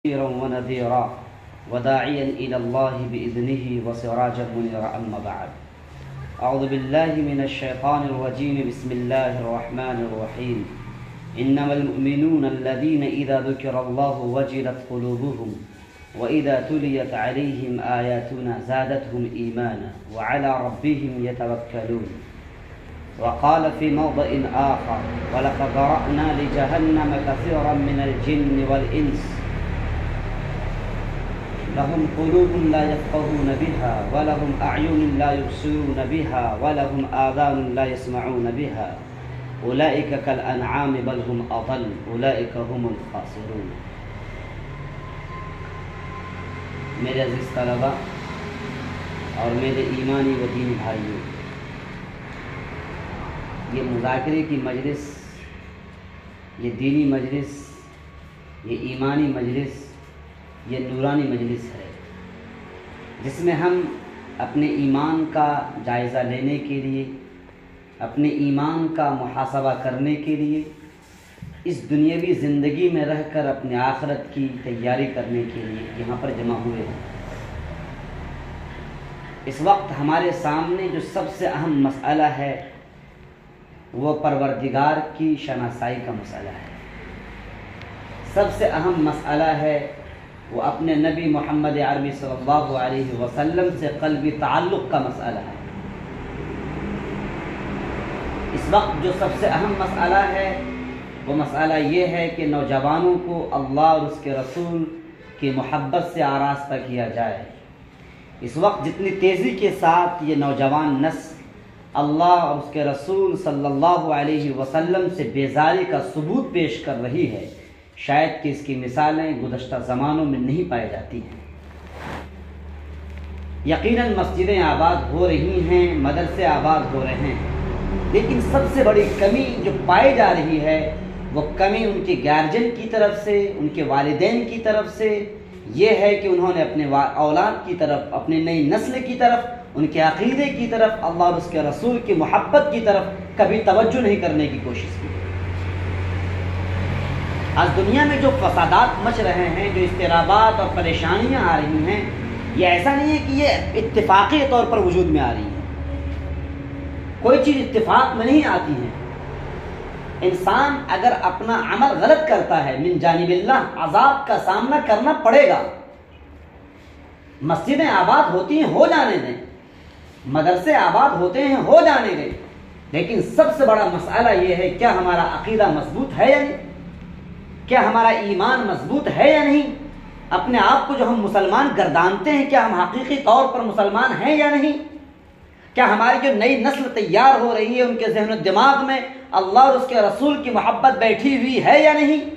بشيرا ونذيرا وداعيا إلى الله بإذنه وسراجا منيرا. أما بعد، أعوذ بالله من الشيطان الرجيم. بسم الله الرحمن الرحيم. إنما المؤمنون الذين إذا ذكر الله وجلت قلوبهم وإذا تليت عليهم آياتنا زادتهم إيمانا وعلى ربهم يتوكلون. وقال في موضع آخر: ولقد ذرأنا لجهنم كثيرا من الجن والإنس لهم قلوب لا يفقهون بها ولهم أعين لا يبصرون بها ولهم آذان لا يسمعون بها أولئك كالأنعام بل هم أضل أولئك هم الخاسرون. میرے عزیز طلباء اور میرے ایمانی و دینی بھائیوں، یہ مذاکرے کی مجلس، یہ دینی مجلس، یہ ایمانی مجلس، یہ نورانی مجلس ہے، جس میں ہم اپنے ایمان کا جائزہ لینے کے لیے، اپنے ایمان کا محاسبہ کرنے کے لیے، اس دنیاوی زندگی میں رہ کر اپنے آخرت کی تیاری کرنے کے لیے یہاں پر جمع ہوئے ہیں۔ اس وقت ہمارے سامنے جو سب سے اہم مسئلہ ہے وہ پروردگار کی شناسائی کا مسئلہ ہے۔ سب سے اہم مسئلہ ہے وہ اپنے نبی محمد عربی صلی اللہ علیہ وسلم سے قلبی تعلق کا مسئلہ ہے۔ اس وقت جو سب سے اہم مسئلہ ہے وہ مسئلہ یہ ہے کہ نوجوانوں کو اللہ اور اس کے رسول کی محبت سے آراستہ کیا جائے۔ اس وقت جتنی تیزی کے ساتھ یہ نوجوان نسل اللہ اور اس کے رسول صلی اللہ علیہ وسلم سے بیزاری کا ثبوت پیش کر رہی ہے، شاید کہ اس کی مثالیں گزشتہ زمانوں میں نہیں پائی جاتی ہیں۔ یقیناً مسجدیں آباد ہو رہی ہیں، مدرسے آباد ہو رہے ہیں، لیکن سب سے بڑی کمی جو پائی جا رہی ہے وہ کمی ان کے گارجن کی طرف سے، ان کے والدین کی طرف سے یہ ہے کہ انہوں نے اپنے اولاد کی طرف، اپنے نئی نسل کی طرف، ان کے عقیدے کی طرف، اللہ اور اس کے رسول کی محبت کی طرف کبھی توجہ نہیں کرنے کی کوشش کی۔ آج دنیا میں جو فسادات مچ رہے ہیں، جو اضطرابات اور پریشانیاں آ رہی ہیں، یہ ایسا نہیں ہے کہ یہ اتفاقی طور پر وجود میں آ رہی ہیں۔ کوئی چیز اتفاق میں نہیں آتی ہے۔ انسان اگر اپنا عمل غلط کرتا ہے من جانب اللہ عذاب کا سامنا کرنا پڑے گا۔ مسجدیں آباد ہوتی ہیں، ہو جانے دیں، مدرسے آباد ہوتے ہیں، ہو جانے دیں، لیکن سب سے بڑا مسئلہ یہ ہے کیا ہمارا عقیدہ مضبوط ہے یا نہیں، کیا ہمارا ایمان مضبوط ہے یا نہیں، اپنے آپ کو جو ہم مسلمان گردانتے ہیں کیا ہم حقیقی طور پر مسلمان ہیں یا نہیں، کیا ہماری جو نئی نسل تیار ہو رہی ہے ان کے ذہن و دماغ میں اللہ اور اس کے رسول کی محبت بیٹھی ہوئی ہے یا نہیں۔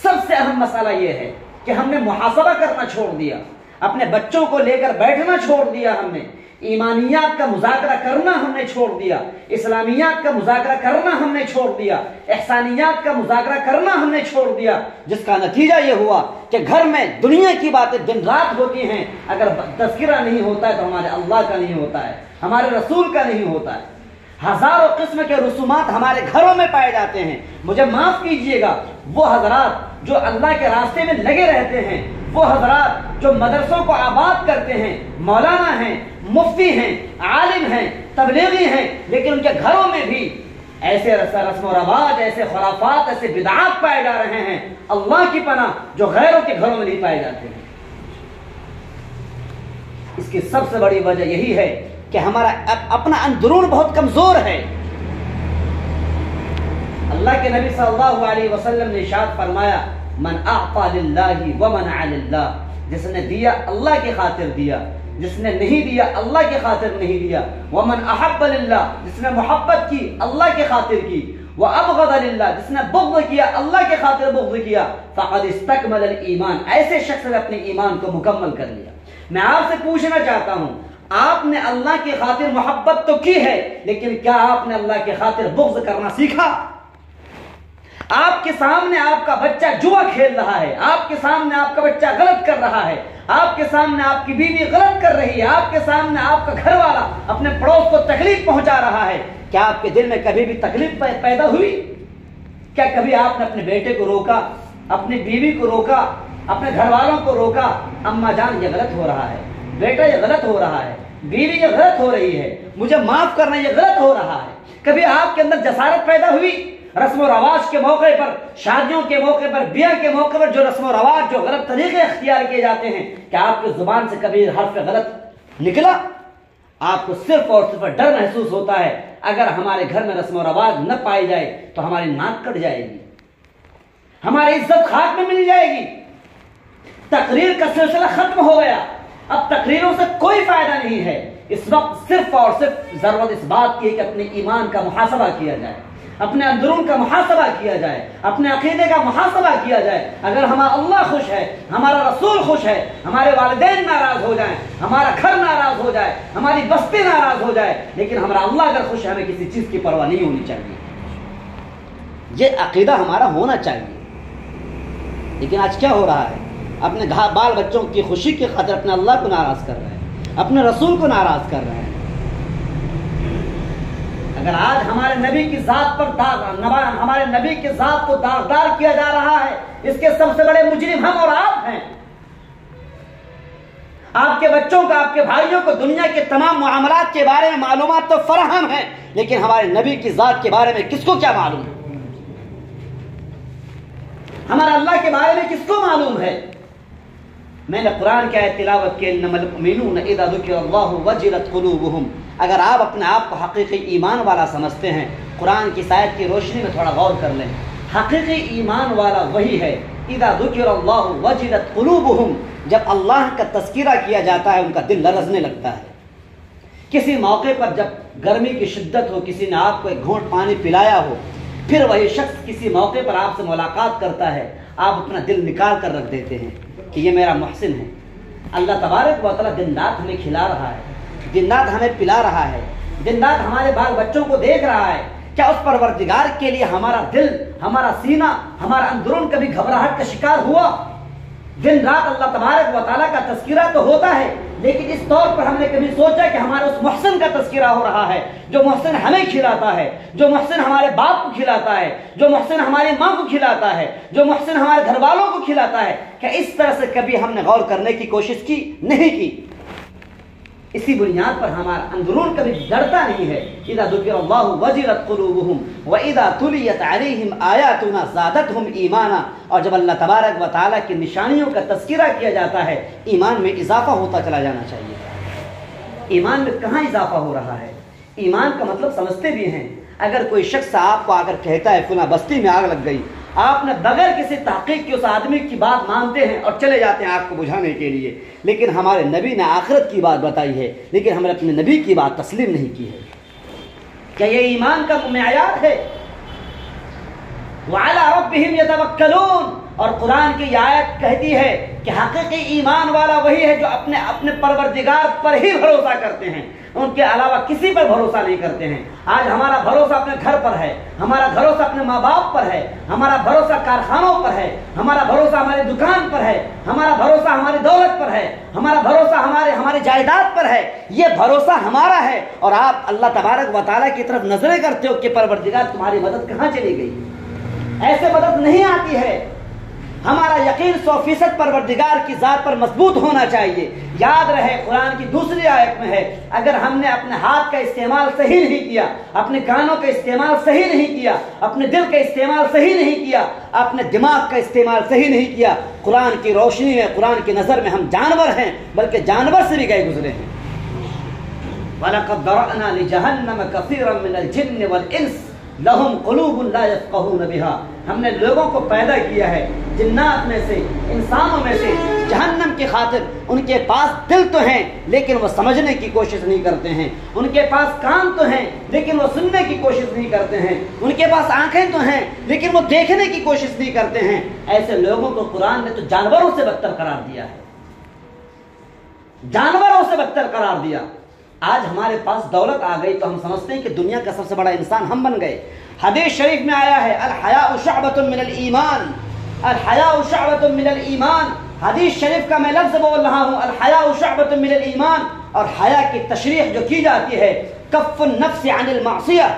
سب سے اہم مسئلہ یہ ہے کہ ہم نے محاسبہ کرنا چھوڑ دیا، اپنے بچوں کو لے کر بیٹھنا چھوڑ دیا، ہم نے ایمانیات کا مذاکرہ کرنا ہم نے چھوڑ دیا، اسلامیات کا مذاکرہ کرنا ہم نے چھوڑ دیا، احسانیات کا مذاکرہ کرنا ہم نے چھوڑ دیا، جس کا نتیجہ یہ ہوا کہ گھر میں دنیا کی باتیں دن رات ہوتی ہیں، اگر تذکرہ نہیں ہوتا ہے تو ہمارے اللہ کا نہیں ہوتا ہے، ہمارے رسول کا نہیں ہوتا ہے۔ ہزاروں قسم کے رسومات ہمارے گھروں میں پائے جاتے ہیں۔ مجھے معاف کیجئے گا، وہ حضرات جو اللہ کے راستے میں لگے رہتے ہیں، وہ حضرات جو مدرسوں کو آباد کرتے ہیں، مولانا ہیں، مفتی ہیں، عالم ہیں، تبلیغی ہیں، لیکن ان کے گھروں میں بھی ایسے رسم و رواج، ایسے خرافات، ایسے بدعات پائے جا رہے ہیں، اللہ کی پناہ، جو غیروں کے گھروں میں نہیں پائے جاتے ہیں۔ اس کی سب سے بڑی وجہ یہی ہے کہ ہمارا اپنا اندرون بہت کمزور ہے۔ اللہ کے نبی صلی اللہ علیہ وسلم نے ارشاد فرمایا: من اعطى للہ ومنع للہ، جس نے دیا اللہ کی خاطر دیا، جس نے نہیں دیا اللہ کی خاطر نہیں دیا، ومن احب للہ، جس نے محبت کی اللہ کی خاطر کی، وابغض للہ، جس نے بغض کیا اللہ کی خاطر بغض کیا، فقد استکمل الایمان، ایسے شخص نے اپنے ایمان کو مکمل کر لیا۔ میں آپ سے پوچھنا چاہتا ہوں، آپ نے اللہ کی خاطر محبت تو کی ہے، لیکن کیا آپ نے اللہ کی خاطر بغض کرنا سیکھا؟ آپ کے سامنے آپ کا بچہ جوا کھیل رہا ہے، آپ کے سامنے آپ کا بچہ غلط کر رہا ہے، آپ کے سامنے آپ کی بیوی غلط کر رہی ہے، آپ کے سامنے آپ کا گھر والا اپنے پڑوس کو تکلیف پہنچا رہا ہے، کیا آپ کے دل میں کبھی بھی تکلیف پیدا ہوئی؟ کیا کبھی آپ نے اپنے بیٹے کو روکا، اپنی بیوی کو روکا، اپنے گھر والوں کو روکا، اماں جان یہ غلط ہو رہا ہے، بیٹا یہ غلط ہو رہا ہے، بیوی یہ غلط ہو رہی ہے، مجھے معاف کرنا یہ غلط ہو رہا ہے۔ کبھی آپ کے اندر جسارت پیدا ہوئی؟ رسم و رواج کے موقع پر، شادیوں کے موقع پر، بیاہ کے موقع پر جو رسم و رواج، جو غلط طریقے اختیار کیے جاتے ہیں، کیا آپ کی زبان سے کبھی حرف غلط نکلا؟ آپ کو صرف اور صرف ڈر محسوس ہوتا ہے اگر ہمارے گھر میں رسم و رواج نہ پائی جائے تو ہماری ناک کٹ جائے گی، ہماری عزت خاک میں مل جائے گی۔ تقریر کا سلسلہ ختم ہو گیا، اب تقریروں سے کوئی فائدہ نہیں ہے۔ اس وقت صرف اور صرف ضرورت اس بات کی ہے کہ اپنے ایمان کا محاسبہ کیا جائے، اپنے اندرون کا محاسبہ کیا جائے، اپنے عقیدے کا محاسبہ کیا جائے۔ اگر ہمارا اللہ خوش ہے، ہمارا رسول خوش ہے، ہمارے والدین ناراض ہو جائیں، ہمارا گھر ناراض ہو جائے، ہماری بستی ناراض ہو جائے، لیکن ہمارا اللہ اگر خوش ہے، ہمیں کسی چیز کی پرواہ نہیں ہونی چاہیے۔ یہ عقیدہ ہمارا ہونا چاہیے۔ لیکن آج کیا ہو رہا ہے؟ اپنے بال بچوں کی خوشی کی خاطر اپنے اللہ کو ناراض کر رہے ہیں، اپنے رسول کو ناراض کر رہے ہیں۔ اگر آج ہمارے نبی کی ذات پر ہمارے نبی کی ذات کو داغدار کیا جا رہا ہے، اس کے سب سے بڑے مجرم ہم اور آپ ہیں۔ آپ کے بچوں کو، آپ کے بھائیوں کو دنیا کے تمام معاملات کے بارے میں معلومات تو فراہم ہیں، لیکن ہمارے نبی کی ذات کے بارے میں کس کو کیا معلوم ہے؟ ہمارے اللہ کے بارے میں کس کو معلوم ہے؟ میں نے قرآن کی آیت تلاوت کی، انما المؤمنون اذا ذکر اللہ وجلت قلوبہم۔ اگر آپ اپنے آپ کو حقیقی ایمان والا سمجھتے ہیں، قرآن کی آیت کی روشنی میں تھوڑا غور کر لیں۔ حقیقی ایمان والا وہی ہے اذا ذکر اللہ وجلت قلوبہم، جب اللہ کا تذکرہ کیا جاتا ہے ان کا دل لرزنے لگتا ہے۔ کسی موقع پر جب گرمی کی شدت ہو، کسی نے آپ کو ایک گھونٹ پانی پلایا ہو، پھر وہی شخص کسی موقع پر آپ سے ملاقات کرتا ہے، آپ اپنا دل نکال کر رکھ دیتے ہیں کہ یہ میرا محسن ہے۔ اللہ تبارک و تعالیٰ دن رات ہمیں کھلا رہا ہے، دن رات ہمیں پلا رہا ہے، دن رات ہمارے بال بچوں کو دیکھ رہا ہے۔ کیا اس پروردگار کے لیے ہمارا دل، ہمارا سینہ، ہمارا اندرون کبھی گھبراہٹ کا شکار ہوا؟ دن رات اللہ تبارک و تعالیٰ کا تذکرہ تو ہوتا ہے، لیکن اس طور پر ہم نے کبھی سوچا کہ ہمارے اس محسن کا تذکرہ ہو رہا ہے، جو محسن ہمیں کھلاتا ہے، جو محسن ہمارے باپ کو کھلاتا ہے، جو محسن ہماری ماں کو کھلاتا ہے، جو محسن ہمارے گھر والوں کو کھلاتا ہے؟ کیا اس طرح سے کبھی ہم نے غور کرنے کی کوشش کی؟ نہیں کی۔ اسی بنیاد پر ہمارا اندرون کبھی ڈرتا نہیں ہے۔ اذا ذکر اللہ وجلت قلوبہم واذا تلیت علیہم آیاتنا زادتہم ایمانا، اور جب اللہ تبارک و تعالیٰ کی نشانیوں کا تذکرہ کیا جاتا ہے، ایمان میں اضافہ ہوتا چلا جانا چاہیے۔ ایمان میں کہاں اضافہ ہو رہا ہے؟ ایمان کا مطلب سمجھتے بھی ہیں۔ اگر کوئی شخص آپ کو آ کر کہتا ہے فلاں بستی میں آگ لگ گئی، آپ نے بغیر کسی تحقیق کے اس آدمی کی بات مانتے ہیں اور چلے جاتے ہیں آگ کو بجھانے کے لیے، لیکن ہمارے نبی نے آخرت کی بات بتائی ہے، لیکن ہم نے اپنے نبی کی بات تسلیم نہیں کی ہے۔ کیا یہ ایمان کا معیار ہے؟ وعلی ربہم یتوکلون، اور قرآن کی یہ آیت کہتی ہے کہ حقیقی ایمان والا وہی ہے جو اپنے پروردگار پر ہی بھروسہ کرتے ہیں، ان کے علاوہ کسی پر بھروسہ نہیں کرتے ہیں۔ آج ہمارا بھروسہ اپنے گھر پر ہے، ہمارا بھروسہ اپنے ماں باپ پر ہے، ہمارا بھروسہ کارخانوں پر ہے، ہمارا بھروسہ ہماری دکان پر ہے، ہمارا بھروسہ ہماری دولت پر ہے، ہمارا بھروسہ ہماری جائیداد پر ہے۔ یہ بھروسہ ہمارا ہے، اور آپ اللہ تبارک و تعالیٰ کی طرف نظریں کرتے ہو کہ پروردگار تمہاری مدد کہاں چلی گئی؟ ایسے مدد نہیں آتی ہے۔ ہمارا یقین 100% پروردگار کی ذات پر مضبوط ہونا چاہیے۔ یاد رہے قرآن کی دوسری آیت میں ہے، اگر ہم نے اپنے ہاتھ کا استعمال صحیح نہیں کیا، اپنے کانوں کا استعمال صحیح نہیں کیا، اپنے دل کا استعمال صحیح نہیں کیا، اپنے دماغ کا استعمال صحیح نہیں کیا، قرآن کی روشنی میں، قرآن کی نظر میں ہم جانور ہیں، بلکہ جانور سے بھی گئے گزرے ہیں۔ وَلَقَدْ ذَرَأْنَا لِجَهَنَّمَ كَثِيرًا مِنَ الْجِنِّ وَالْإِنسِ لَهُمْ قُلُوبٌ لَا يَفْقَهُونَ بِهَا، ہم نے لوگوں کو پیدا کیا ہے جنات میں سے، انسانوں میں سے، جہنم کی خاطر۔ ان کے پاس دل تو ہیں لیکن وہ سمجھنے کی کوشش نہیں کرتے ہیں، ان کے پاس کان تو ہیں لیکن وہ سننے کی کوشش نہیں کرتے ہیں، ان کے پاس آنکھیں تو ہیں لیکن وہ دیکھنے کی کوشش نہیں کرتے ہیں۔ ایسے لوگوں کو قرآن نے تو جانوروں سے بدتر قرار دیا ہے، جانوروں سے بدتر قرار دیا۔ آج ہمارے پاس دولت آ گئی تو ہم سمجھتے ہیں کہ دنیا کا سب سے بڑا انسان ہم بن گئے۔ حدیث شریف میں آیا ہے الحیاء شعبۃ من الایمان، الحیاء شعبۃ من الایمان۔ حدیث شریف کا میں لفظ بول رہا ہوں الحیاء شعبۃ من الایمان، اور حیا کی تشریح جو کی جاتی ہے کف النفس عن المعصیہ،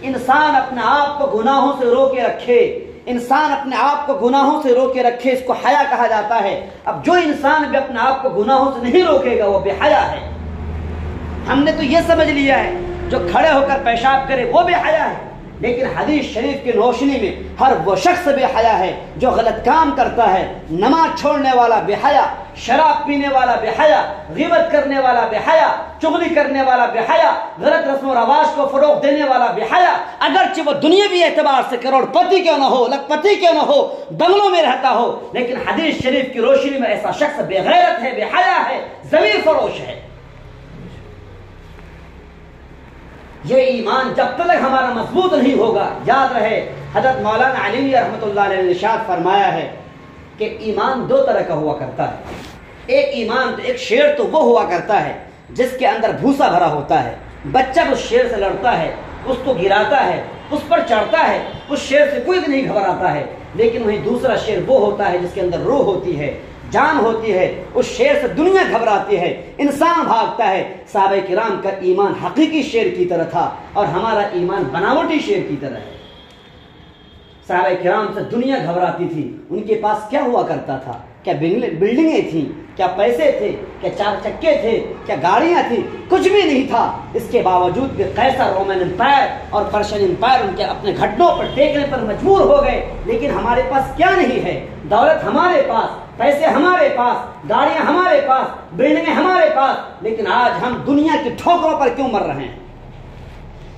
انسان اپنے آپ کو گناہوں سے رو کے رکھے، انسان اپنے آپ کو گناہوں سے روکے رکھے اس کو حیا کہا جاتا ہے۔ اب جو انسان بھی اپنے آپ کو گناہوں سے نہیں روکے گا وہ بے حیا ہے۔ ہم نے تو یہ سمجھ لیا ہے جو کھڑے ہو کر پیشاب کرے وہ بے حیا ہے، لیکن حدیث شریف کی روشنی میں ہر وہ شخص بے حیا ہے جو غلط کام کرتا ہے۔ نماز چھوڑنے والا بے حیا، شراب پینے والا بے حیا، غیبت کرنے والا بے حیا، چغلی کرنے والا بے حیا، غلط رسم و رواج کو فروغ دینے والا بے حیا، اگرچہ وہ دنیاوی اعتبار سے کروڑ پتی کیوں نہ ہو، لکھ پتی کیوں نہ ہو، بنگلوں میں رہتا ہو، لیکن حدیث شریف کی روشنی میں ایسا شخص بے غیرت ہے، بے حیا ہے، ضمیر فروش ہے۔ یہ ایمان جب تک ہمارا مضبوط نہیں ہوگا، یاد رہے حضرت مولانا علی رحمۃ اللہ علیہ نے ارشاد فرمایا ہے کہ ایمان دو طرح کا ہوا کرتا ہے۔ ایک ایمان تو ایک شیر تو وہ ہوا کرتا ہے جس کے اندر بھوسا بھرا ہوتا ہے، بچہ اس شیر سے لڑتا ہے، اس کو گراتا ہے، اس پر چڑھتا ہے، اس شیر سے کوئی بھی نہیں گھبراتا ہے۔ لیکن وہیں دوسرا شیر وہ ہوتا ہے جس کے اندر روح ہوتی ہے، جان ہوتی ہے، اس شیر سے دنیا گھبراتی ہے، انسان بھاگتا ہے۔ صحابہ کرام کا ایمان حقیقی شیر کی طرح تھا اور ہمارا ایمان بناوٹی شیر کی طرح ہے۔ صحابہ کرام سے دنیا گھبراتی تھی، ان کے پاس کیا ہوا کرتا تھا؟ کیا بلڈنگیں تھیں؟ کیا پیسے تھے؟ کیا چار چکے تھے؟ کیا گاڑیاں تھیں؟ کچھ بھی نہیں تھا۔ اس کے باوجود بھی قیصر رومن امپائر اور پرشین امپائر ان کے اپنے گھٹنوں پر ٹیکنے پر مجبور ہو گئے۔ لیکن ہمارے پاس کیا نہیں ہے؟ دولت ہمارے پاس، پیسے ہمارے پاس، گاڑیاں ہمارے پاس، بلڈنگیں ہمارے پاس، لیکن آج ہم دنیا کی ٹھوکروں پر کیوں مر رہے ہیں؟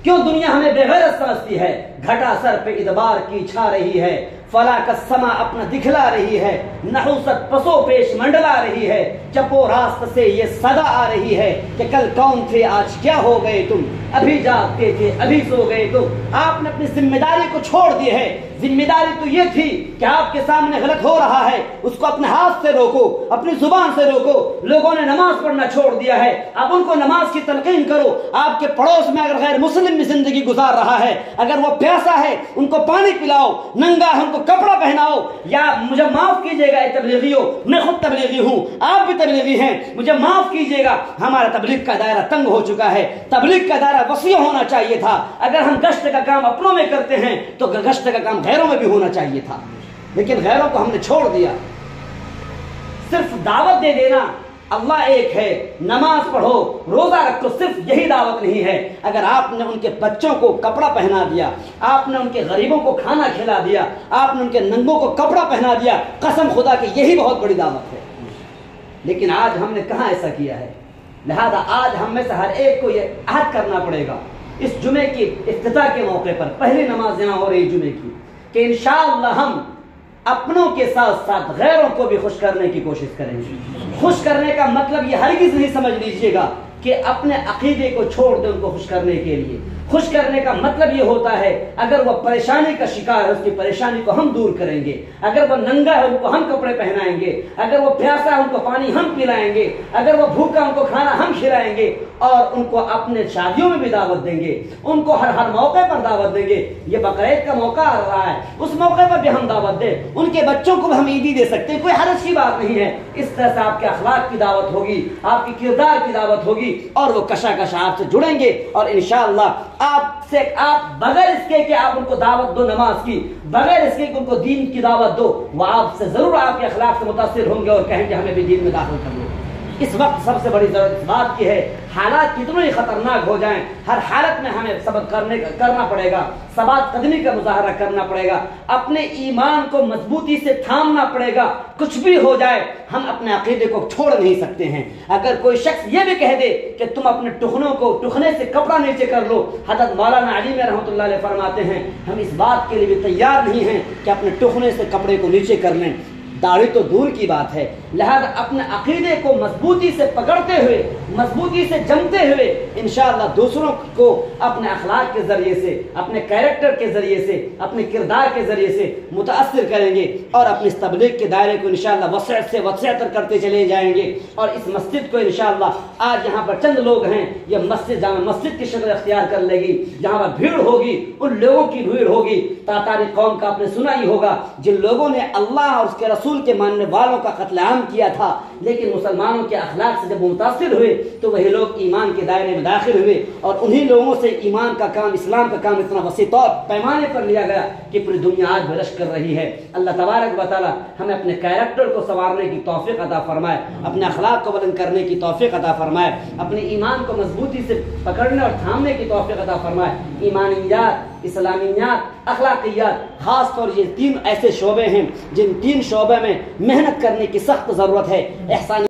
کیوں دنیا ہمیں بے غیرت سمجھتی ہے؟ گھٹا سر پہ ادبار کی چھا رہی ہے، فلا کا سما اپنا دکھلا رہی ہے، نحوست پسو پیش منڈلا رہی ہے، چپو راست سے یہ صدا آ رہی ہے کہ کل کون تھے آج کیا ہو گئے تم، ابھی جاگتے تھے ابھی سو گئے تم۔ آپ نے اپنی ذمہ داری کو چھوڑ دی ہے۔ ذمہ داری تو یہ تھی کہ آپ کے سامنے غلط ہو رہا ہے، اس کو اپنے ہاتھ سے روکو، اپنی زبان سے روکو۔ لوگوں نے نماز پڑھنا چھوڑ دیا ہے، اب ان کو نماز کی تلقین کرو۔ آپ کے پڑوس میں اگر غیر مسلم بھی زندگی گزار رہا ہے، اگر وہ پیاسا ہے ان کو پانی پلاؤ، ننگا ہے ان کو کپڑا پہناؤ۔ یا مجھے معاف کیجیے گا اے تبلیغیوں، میں خود تبلیغی ہوں، آپ بھی تبلیغی ہیں، مجھے معاف کیجیے گا، ہمارا تبلیغ کا دائرہ تنگ ہو چکا ہے۔ تبلیغ کا دائرہ وسیع ہونا چاہیے تھا۔ اگر ہم گشت کا کام اپنوں میں کرتے ہیں تو گشت کا کام غیروں میں بھی ہونا چاہیے تھا، لیکن غیروں کو ہم نے چھوڑ دیا۔ صرف دعوت دے دینا اللہ ایک ہے، نماز پڑھو، روزہ رکھو، صرف یہی دعوت نہیں ہے۔ اگر آپ نے ان کے بچوں کو کپڑا پہنا دیا، آپ نے ان کے غریبوں کو کھانا کھلا دیا، آپ نے ان کے ننگوں کو کپڑا پہنا دیا، قسم خدا کہ یہی بہت بڑی دعوت ہے۔ لیکن آج ہم نے کہاں ایسا کیا ہے؟ لہذا آج ہم میں سے ہر ایک کو یہ عہد کرنا پڑے گا اس جمعے کی افتتاح کے موقع پر، پہلی نماز یہاں ہو رہی جمعے کی، کہ انشاءاللہ ہم اپنوں کے ساتھ ساتھ غیروں کو بھی خوش کرنے کی کوشش کریں گے۔ خوش کرنے کا مطلب یہ ہرگز نہیں سمجھ لیجئے گا کہ اپنے عقیدے کو چھوڑ دیں ان کو خوش کرنے کے لیے۔ خوش کرنے کا مطلب یہ ہوتا ہے اگر وہ پریشانی کا شکار ہے اس کی پریشانی کو ہم دور کریں گے، اگر وہ ننگا ہے ان کو ہم کپڑے پہنائیں گے، اگر وہ پیاسا ہے ان کو پانی ہم پلائیں گے، اگر وہ بھوکا ان کو کھانا ہم کھلائیں گے، اور ان کو اپنے شادیوں میں بھی دعوت دیں گے، ان کو ہر موقع پر دعوت دیں گے۔ یہ بقرعید کا موقع آ رہا ہے، اس موقع پر بھی ہم دعوت دیں، ان کے بچوں کو بھی ہم عیدی دے سکتے ہیں، کوئی حرج کی بات نہیں ہے۔ اس طرح سے آپ کے اخلاق کی دعوت ہوگی، آپ کی کردار کی دعوت ہوگی، اور وہ کشا کشا آپ سے جڑیں گے، اور انشاءاللہ آپ بغیر اس کے کہ آپ ان کو دعوت دو نماز کی، بغیر اس کے کہ ان کو دین کی دعوت دو، وہ آپ سے ضرور آپ کے اخلاق سے متاثر ہوں گے اور کہیں گے ہمیں بھی دین میں داخل کر لو۔ اس وقت سب سے بڑی ضرورت اس بات کی ہے، حالات کتنے ہی خطرناک ہو جائیں، ہر حالت میں ہمیں صبر کرنا پڑے گا، ثبات قدمی کا مظاہرہ کرنا پڑے گا، اپنے ایمان کو مضبوطی سے تھامنا پڑے گا۔ کچھ بھی ہو جائے ہم اپنے عقیدے کو چھوڑ نہیں سکتے ہیں۔ اگر کوئی شخص یہ بھی کہہ دے کہ تم اپنے ٹخنے سے کپڑا نیچے کر لو، حضرت مولانا علی میں رحمۃ اللہ علیہ فرماتے ہیں ہم اس بات کے لیے بھی تیار نہیں ہیں کہ اپنے ٹخنے سے کپڑے کو نیچے کر لیں، داڑھی تو دور کی بات ہے۔ لہذا اپنے عقیدے کو مضبوطی سے پکڑتے ہوئے، مضبوطی سے جمتے ہوئے انشاءاللہ دوسروں کو اپنے اخلاق کے ذریعے سے، اپنے کیریکٹر کے ذریعے سے، اپنے کردار کے ذریعے سے متاثر کریں گے، اور اپنی اس تبلیغ کے دائرے کو انشاءاللہ وسعت سے وسیع تر کرتے چلے جائیں گے۔ اور اس مسجد کو انشاءاللہ آج یہاں پر چند لوگ ہیں، یہ مسجد جامع مسجد کی شکل اختیار کر لے گی، جہاں پر بھیڑ ہوگی ان لوگوں کی بھیڑ ہوگی۔ تاتاری قوم کا آپ نے سنا ہی ہوگا، جن لوگوں نے اللہ اور اس کے رسول رسول کے ماننے والوں کا قتل عام کیا تھا، لیکن مسلمانوں کے اخلاق سے جب وہ متاثر ہوئے تو وہی لوگ ایمان کے دائرے میں داخل ہوئے، اور انہی لوگوں سے ایمان کا کام، اسلام کا کام اتنا وسیع طور پیمانے پر لیا گیا کہ پوری دنیا آج بھی رشک کر رہی ہے۔ اللہ تبارک و تعالی ہمیں اپنے کیریکٹر کو سنوارنے کی توفیق عطا فرمائے، اپنے اخلاق کو بلند کرنے کی توفیق عطا فرمائے، اپنے ایمان کو مضبوطی سے پکڑنے اور تھامنے کی توفیق عطا فرمائے۔ ایمانیات، اسلامیات، اخلاقیات، خاص طور یہ 3 ایسے شعبے ہیں جن 3 شعبے میں محنت کرنے کی سخت ضرورت ہے۔ احسان